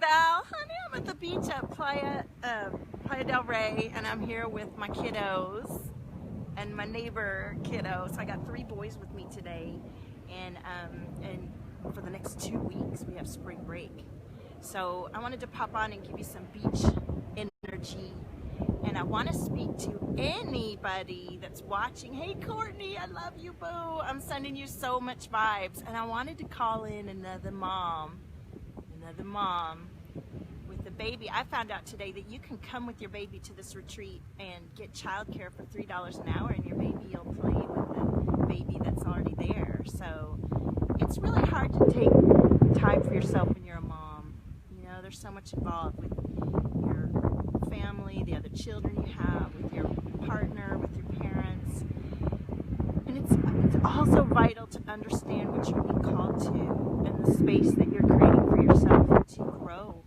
Val. Honey, I'm at the beach at Playa del Rey, and I'm here with my kiddos and my neighbor kiddo. So I got 3 boys with me today, and for the next 2 weeks we have spring break. So I wanted to pop on and give you some beach energy, and I want to speak to anybody that's watching. Hey Courtney, I love you, boo. I'm sending you so much vibes, and I wanted to call in another mom with a baby. I found out today that you can come with your baby to this retreat and get childcare for $3 an hour, and your baby will play with the baby that's already there. So it's really hard to take time for yourself when you're a mom. You know, there's so much involved with your family, the other children you have, with your partner, with your parents. And it's also vital to understand what you're being called to and the space that you're creating for yourself to grow,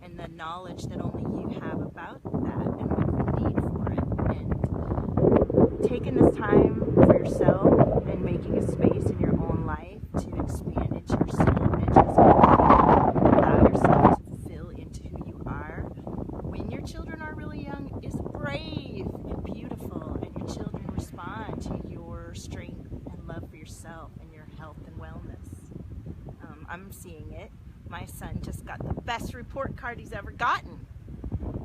and the knowledge that only you have about that and what you need for it. And taking this time for yourself and making a space in your own life to expand into your soul and just allow yourself to fill into who you are when your children are really young is brave and beautiful, and your children respond to your strength and love for yourself and your health and wellness. I'm seeing it. My son just got the best report card he's ever gotten,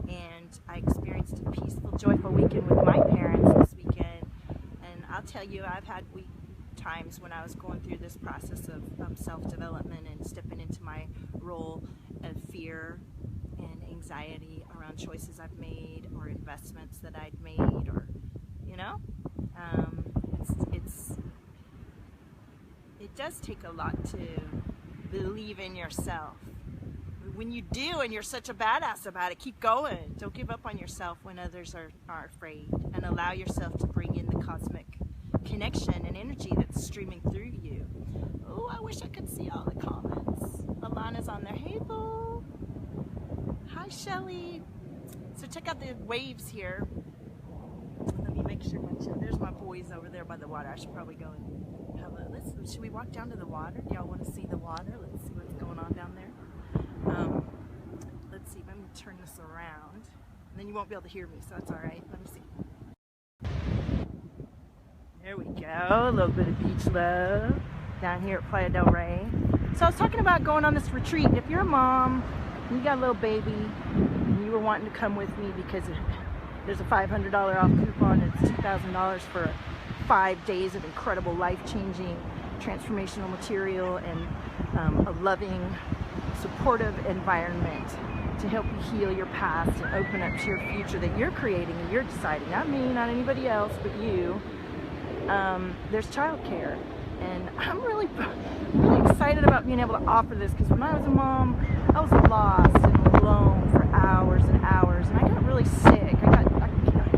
and I experienced a peaceful, joyful weekend with my parents this weekend. And I'll tell you, I've had times when I was going through this process of self-development and stepping into my role of fear and anxiety around choices I've made or investments that I'd made, or it does take a lot to believe in yourself. When you do, and you're such a badass about it, keep going. Don't give up on yourself when others are afraid, and allow yourself to bring in the cosmic connection and energy that's streaming through you. Oh, I wish I could see all the comments. Alana's on there. Hey, boo. Hi, Shelly. So check out the waves here. Let me make sure there's my boys over there by the water. I should probably go and have a listen. Should we walk down to the water? Do y'all want to see the water? Let's see what's going on down there. Let's see. Let me turn this around. And then you won't be able to hear me, so that's all right. Let me see. There we go. A little bit of beach love down here at Playa del Rey. So I was talking about going on this retreat. If you're a mom and you got a little baby and you were wanting to come with me because there's a $500 off coupon, it's $2,000 for 5 days of incredible, life-changing, transformational material and a loving, supportive environment to help you heal your past and open up to your future that you're creating and you're deciding. Not me, not anybody else, but you. There's childcare, and I'm really excited about being able to offer this, because when I was a mom, I was lost and alone for hours and hours, and I got really sick. I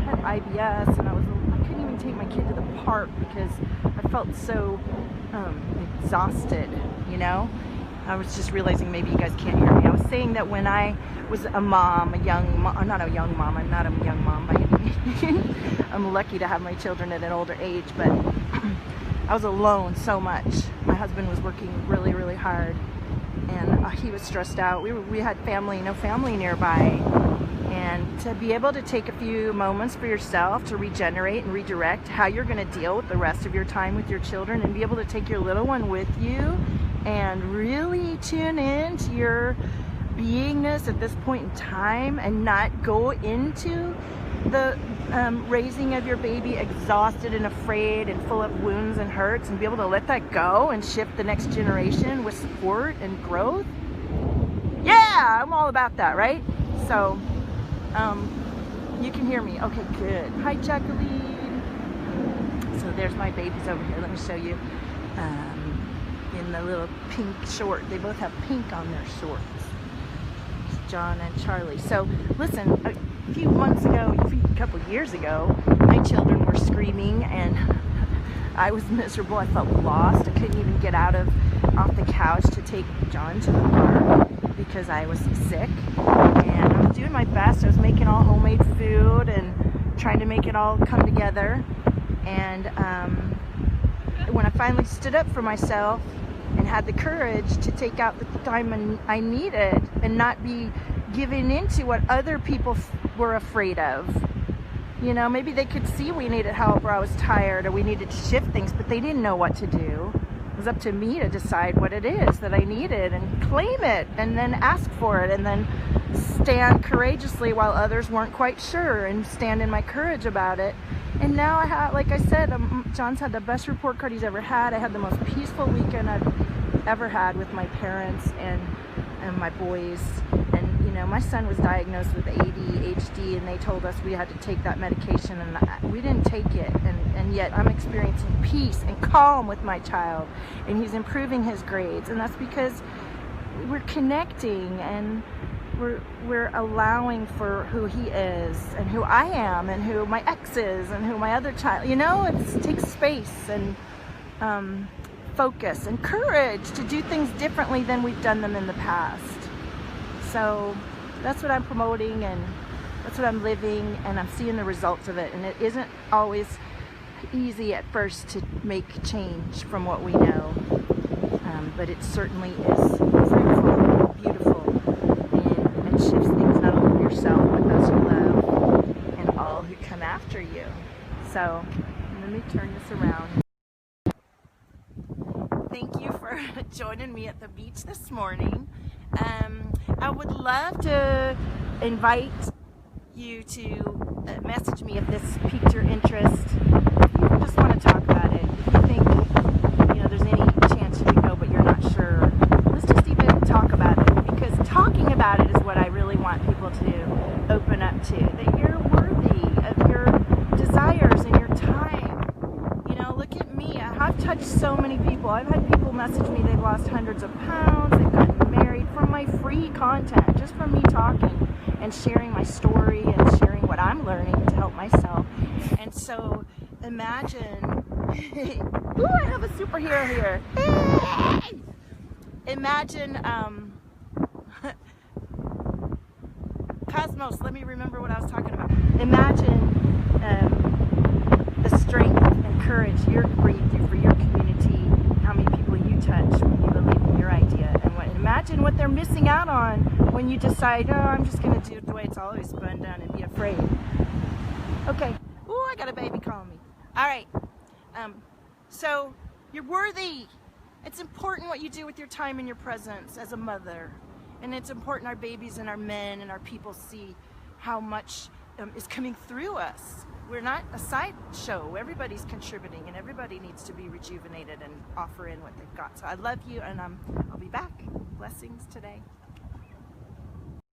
had IBS, and I couldn't even take my kid to the park because I felt so exhausted, I was just realizing, maybe you guys can't hear me. I was saying that when I was a mom, I'm not a young mom by any means. I'm lucky to have my children at an older age, but I was alone so much. My husband was working really, really hard, and he was stressed out. We had no family nearby, and to be able to take a few moments for yourself to regenerate and redirect how you're going to deal with the rest of your time with your children, and be able to take your little one with you and really tune in to your beingness at this point in time, and not go into the raising of your baby exhausted and afraid and full of wounds and hurts, and be able to let that go and shift the next generation with support and growth. Yeah, I'm all about that, right? So you can hear me. Okay, good. Hi, Jacqueline. So there's my babies over here. Let me show you. In the little pink short. They both have pink on their shorts. It's John and Charlie. So listen, a few months ago, a couple years ago, my children were screaming, and I was miserable. I felt lost. I couldn't even get off the couch to take John to the park because I was sick. And I was doing my best. I was making all homemade food and trying to make it all come together. And when I finally stood up for myself and had the courage to take out the time I needed and not be giving into what other people were afraid of. You know, maybe they could see we needed help, or I was tired, or we needed to shift things, but they didn't know what to do. It was up to me to decide what it is that I needed and claim it, and then ask for it, and then stand courageously while others weren't quite sure, and stand in my courage about it. And now I have, like I said, John's had the best report card he's ever had. I had the most peaceful weekend I've ever had with my parents and my boys. And you know, my son was diagnosed with ADHD, and they told us we had to take that medication, and we didn't take it, and yet I'm experiencing peace and calm with my child, and he's improving his grades, and that's because we're connecting, and we're allowing for who he is and who I am and who my ex is and who my other child, you know. It takes space and focus and courage to do things differently than we've done them in the past. So that's what I'm promoting, and that's what I'm living, and I'm seeing the results of it. And it isn't always easy at first to make change from what we know, but it certainly is fruitful, beautiful, and it shifts things not only for yourself, but those you love and all who come after you. So let me turn this around. Thank you for joining me at the beach this morning. I would love to invite you to message me if this piqued your interest. If you just want to talk about it, if you think, you know, there's any chance you could go but you're not sure, let's just even talk about it, because talking about it is what I really want people to open up to, that you're worthy of your desires and your time. You know, look at me. I've touched so many people. I've had people message me they've lost hundreds of pounds, they've gotten married from my free content, just from me talking and sharing my story and sharing what I'm learning to help myself. And so imagine, ooh, I have a superhero here. Hey! Imagine, Cosmos, let me remember what I was talking about. Imagine the strength and courage you're bringing through for your community, how many people you touch when you believe in your idea, and imagine what they're missing out on when you decide, oh, I'm just going to do it the way it's always been done and be afraid. Okay. Ooh, I got a baby calling me. All right. So you're worthy. It's important what you do with your time and your presence as a mother. And it's important our babies and our men and our people see how much is coming through us. We're not a sideshow. Everybody's contributing, and everybody needs to be rejuvenated and offer in what they've got. So I love you, and I'll be back. Blessings today.